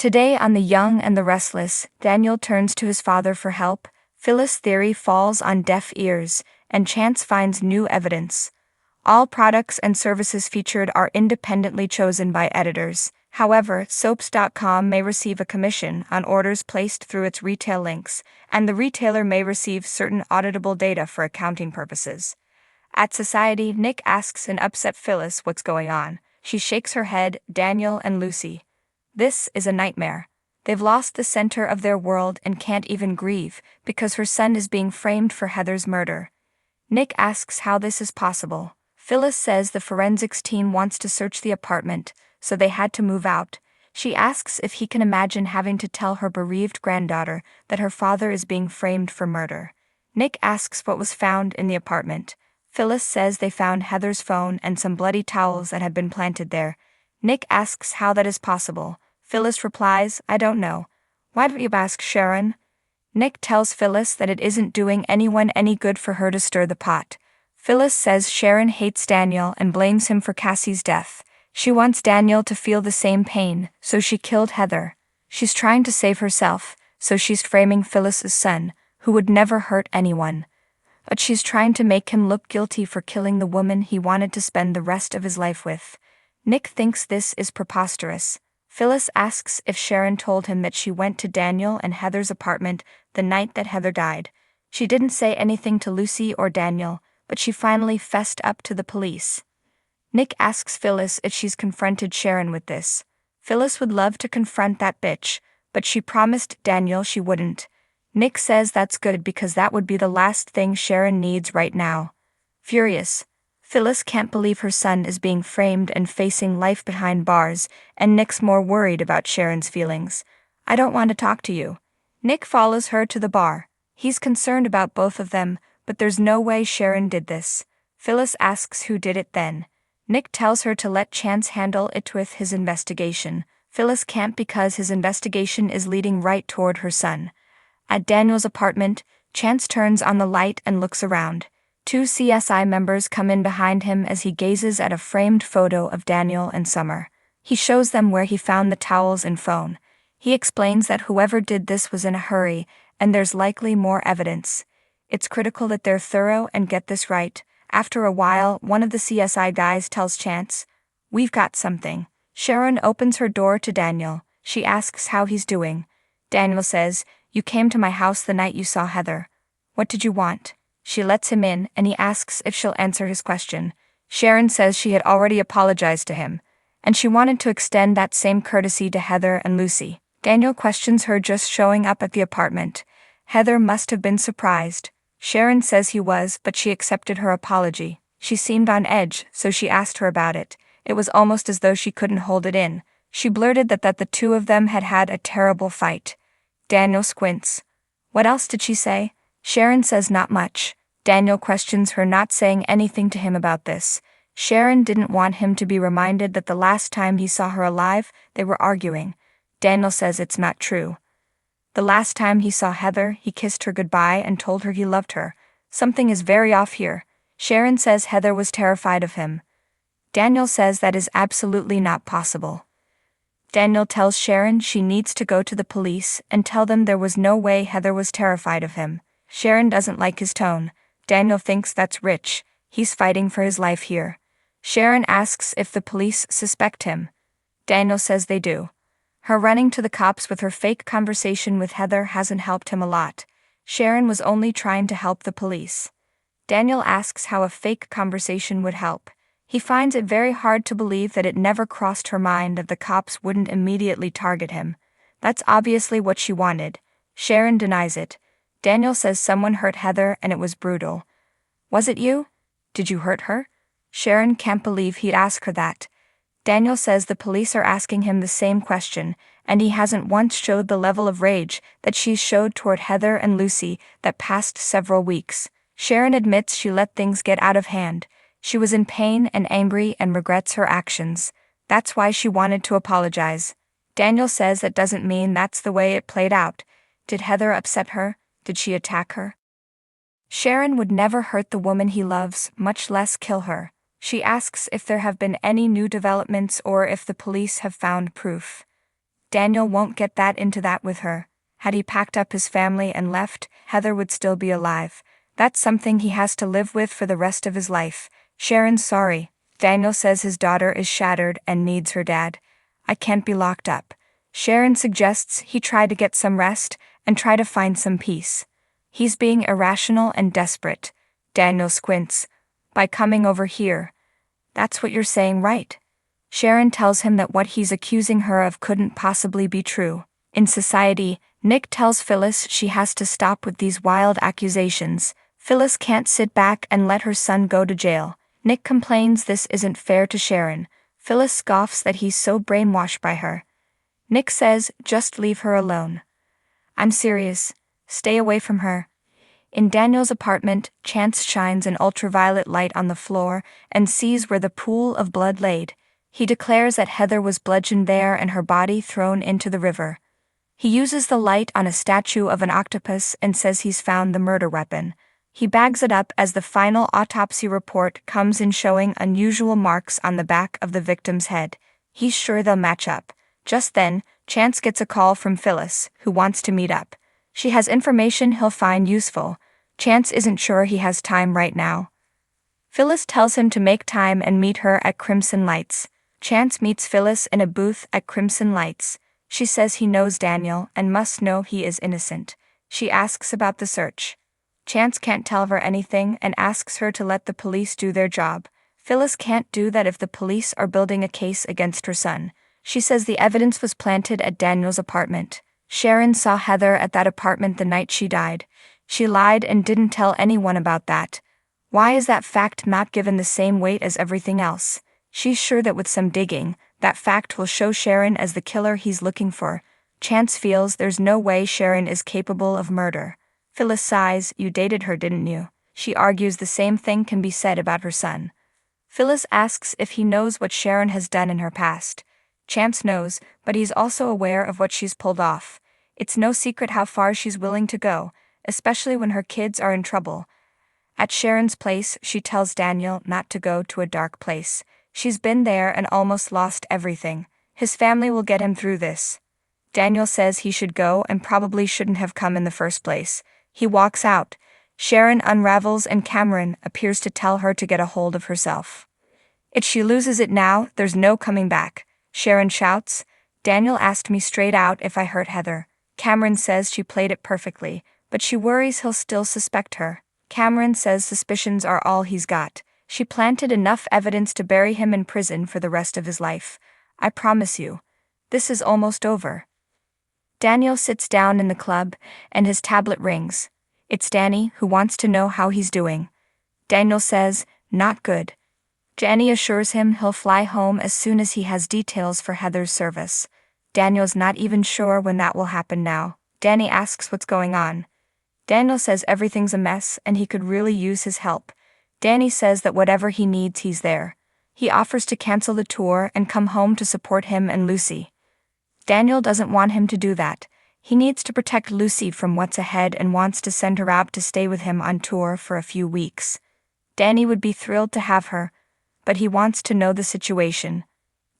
Today on The Young and the Restless, Daniel turns to his father for help, Phyllis' theory falls on deaf ears, and Chance finds new evidence. All products and services featured are independently chosen by editors. However, soaps.com may receive a commission on orders placed through its retail links, and the retailer may receive certain auditable data for accounting purposes. At Society, Nick asks an upset Phyllis what's going on. She shakes her head, Daniel and Lucy. This is a nightmare. They've lost the center of their world and can't even grieve because her son is being framed for Heather's murder. Nick asks how this is possible. Phyllis says the forensics team wants to search the apartment, so they had to move out. She asks if he can imagine having to tell her bereaved granddaughter that her father is being framed for murder. Nick asks what was found in the apartment. Phyllis says they found Heather's phone and some bloody towels that had been planted there. Nick asks how that is possible. Phyllis replies, "I don't know. Why don't you ask Sharon?" Nick tells Phyllis that it isn't doing anyone any good for her to stir the pot. Phyllis says Sharon hates Daniel and blames him for Cassie's death. She wants Daniel to feel the same pain, so she killed Heather. She's trying to save herself, so she's framing Phyllis's son, who would never hurt anyone. But she's trying to make him look guilty for killing the woman he wanted to spend the rest of his life with. Nick thinks this is preposterous. Phyllis asks if Sharon told him that she went to Daniel and Heather's apartment the night that Heather died. She didn't say anything to Lucy or Daniel, but she finally fessed up to the police. Nick asks Phyllis if she's confronted Sharon with this. Phyllis would love to confront that bitch, but she promised Daniel she wouldn't. Nick says that's good because that would be the last thing Sharon needs right now. Furious, Phyllis can't believe her son is being framed and facing life behind bars, and Nick's more worried about Sharon's feelings. "I don't want to talk to you." Nick follows her to the bar. He's concerned about both of them, but there's no way Sharon did this. Phyllis asks who did it then. Nick tells her to let Chance handle it with his investigation. Phyllis can't because his investigation is leading right toward her son. At Daniel's apartment, Chance turns on the light and looks around. Two CSI members come in behind him as he gazes at a framed photo of Daniel and Summer. He shows them where he found the towels and phone. He explains that whoever did this was in a hurry, and there's likely more evidence. It's critical that they're thorough and get this right. After a while, one of the CSI guys tells Chance, "We've got something." Sharon opens her door to Daniel. She asks how he's doing. Daniel says, "You came to my house the night you saw Heather. What did you want?" She lets him in, and he asks if she'll answer his question. Sharon says she had already apologized to him, and she wanted to extend that same courtesy to Heather and Lucy. Daniel questions her just showing up at the apartment. Heather must have been surprised. Sharon says he was, but she accepted her apology. She seemed on edge, so she asked her about it. It was almost as though she couldn't hold it in. She blurted that the two of them had had a terrible fight. Daniel squints. What else did she say? Sharon says not much. Daniel questions her not saying anything to him about this. Sharon didn't want him to be reminded that the last time he saw her alive, they were arguing. Daniel says it's not true. The last time he saw Heather, he kissed her goodbye and told her he loved her. Something is very off here. Sharon says Heather was terrified of him. Daniel says that is absolutely not possible. Daniel tells Sharon she needs to go to the police and tell them there was no way Heather was terrified of him. Sharon doesn't like his tone. Daniel thinks that's rich. He's fighting for his life here. Sharon asks if the police suspect him. Daniel says they do. Her running to the cops with her fake conversation with Heather hasn't helped him a lot. Sharon was only trying to help the police. Daniel asks how a fake conversation would help. He finds it very hard to believe that it never crossed her mind that the cops wouldn't immediately target him. That's obviously what she wanted. Sharon denies it. Daniel says someone hurt Heather and it was brutal. Was it you? Did you hurt her? Sharon can't believe he'd ask her that. Daniel says the police are asking him the same question, and he hasn't once showed the level of rage that she's showed toward Heather and Lucy that past several weeks. Sharon admits she let things get out of hand. She was in pain and angry and regrets her actions. That's why she wanted to apologize. Daniel says that doesn't mean that's the way it played out. Did Heather upset her? Did she attack her? Sharon would never hurt the woman he loves, much less kill her. She asks if there have been any new developments or if the police have found proof. Daniel won't get that into that with her. Had he packed up his family and left, Heather would still be alive. That's something he has to live with for the rest of his life. Sharon's sorry. Daniel says his daughter is shattered and needs her dad. I can't be locked up. Sharon suggests he try to get some rest and try to find some peace. He's being irrational and desperate. Daniel squints. By coming over here. That's what you're saying, right? Sharon tells him that what he's accusing her of couldn't possibly be true. In society, Nick tells Phyllis she has to stop with these wild accusations. Phyllis can't sit back and let her son go to jail. Nick complains this isn't fair to Sharon. Phyllis scoffs that he's so brainwashed by her. Nick says, just leave her alone. I'm serious. Stay away from her. In Daniel's apartment, Chance shines an ultraviolet light on the floor and sees where the pool of blood laid. He declares that Heather was bludgeoned there and her body thrown into the river. He uses the light on a statue of an octopus and says he's found the murder weapon. He bags it up as the final autopsy report comes in showing unusual marks on the back of the victim's head. He's sure they'll match up. Just then, Chance gets a call from Phyllis, who wants to meet up. She has information he'll find useful. Chance isn't sure he has time right now. Phyllis tells him to make time and meet her at Crimson Lights. Chance meets Phyllis in a booth at Crimson Lights. She says he knows Daniel and must know he is innocent. She asks about the search. Chance can't tell her anything and asks her to let the police do their job. Phyllis can't do that if the police are building a case against her son. She says the evidence was planted at Daniel's apartment. Sharon saw Heather at that apartment the night she died. She lied and didn't tell anyone about that. Why is that fact not given the same weight as everything else? She's sure that with some digging, that fact will show Sharon as the killer he's looking for. Chance feels there's no way Sharon is capable of murder. Phyllis sighs, you dated her, didn't you? She argues the same thing can be said about her son. Phyllis asks if he knows what Sharon has done in her past. Chance knows, but he's also aware of what she's pulled off. It's no secret how far she's willing to go, especially when her kids are in trouble. At Sharon's place, she tells Daniel not to go to a dark place. She's been there and almost lost everything. His family will get him through this. Daniel says he should go and probably shouldn't have come in the first place. He walks out. Sharon unravels and Cameron appears to tell her to get a hold of herself. If she loses it now, there's no coming back. Sharon shouts, Daniel asked me straight out if I hurt Heather. Cameron says she played it perfectly, but she worries he'll still suspect her. Cameron says suspicions are all he's got. She planted enough evidence to bury him in prison for the rest of his life. I promise you. This is almost over. Daniel sits down in the club, and his tablet rings. It's Danny, who wants to know how he's doing. Daniel says, not good. Danny assures him he'll fly home as soon as he has details for Heather's service. Daniel's not even sure when that will happen now. Danny asks what's going on. Daniel says everything's a mess and he could really use his help. Danny says that whatever he needs, he's there. He offers to cancel the tour and come home to support him and Lucy. Daniel doesn't want him to do that. He needs to protect Lucy from what's ahead and wants to send her out to stay with him on tour for a few weeks. Danny would be thrilled to have her, but he wants to know the situation.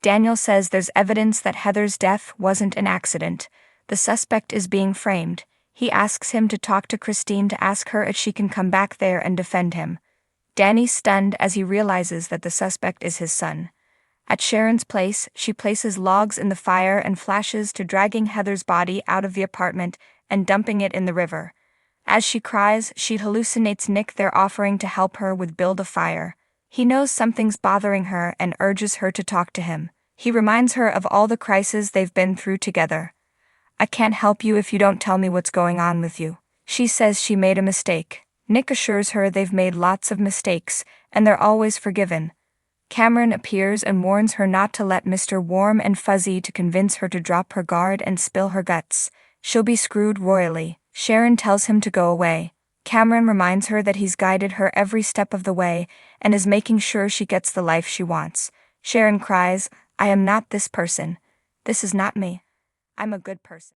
Daniel says there's evidence that Heather's death wasn't an accident. The suspect is being framed. He asks him to talk to Christine to ask her if she can come back there and defend him. Danny's stunned as he realizes that the suspect is his son. At Sharon's place, she places logs in the fire and flashes to dragging Heather's body out of the apartment and dumping it in the river. As she cries, she hallucinates Nick there offering to help her with build a fire. He knows something's bothering her and urges her to talk to him. He reminds her of all the crises they've been through together. I can't help you if you don't tell me what's going on with you. She says she made a mistake. Nick assures her they've made lots of mistakes, and they're always forgiven. Cameron appears and warns her not to let Mr. Warm and Fuzzy to convince her to drop her guard and spill her guts. She'll be screwed royally. Sharon tells him to go away. Cameron reminds her that he's guided her every step of the way and is making sure she gets the life she wants. Sharon cries, I am not this person. This is not me. I'm a good person.